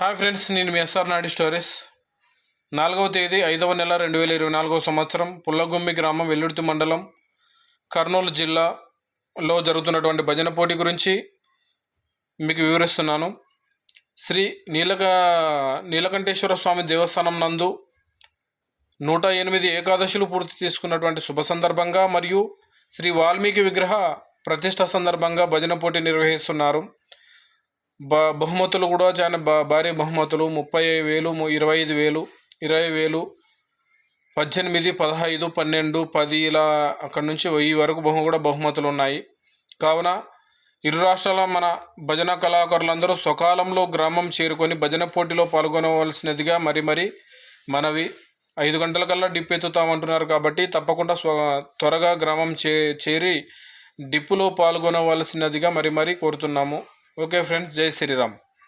Hi friends, నేను మీ SR Naidu stories. 4వ తేదీ 5వ నెల 2024 సంవత్సరం పుల్లగుమ్మి గ్రామం, వెల్లుర్తి మండలం, కర్నూలు జిల్లాలో జరుగుతున్నటువంటి భజన పోటీ గురించి మీకు వివరిస్తున్నాను. శ్రీ నీలకంఠేశ్వర స్వామి దేవస్థానం నందు 108 ఏకాదశులు పూర్తి చేసుకున్నటువంటి శుభ సందర్భంగా మరియు శ్రీ వాల్మీకి విగ్రహ ప్రతిష్ట సందర్భంగా భజన పోటీ నిర్వహిస్తున్నారు. బహుమతులు కూడా చాలా భారీ బహుమతులు 30,000, 25,000, 20,000, 18, 15, 12, 10 ఇలా అక్కడి నుంచి 1000 వరకు బహుమతులు ఉన్నాయి. కావున ఇరు రాష్ట్రాల మన భజన కళాకారులందరూ స్వకాలంలో గ్రామం చేరుకొని భజన పోటీలో పాల్గొనవలసినదిగా మరి మనవి. 5 గంటలకల్లా డిప్పు ఎత్తుతామంటున్నారు కాబట్టి తప్పకుండా త్వరగా గ్రామం చేరి డిప్పులో పాల్గొనవలసినదిగా మరి కోరుతున్నాము. ఓకే ఫ్రెండ్స్, జై శ్రీరామ్.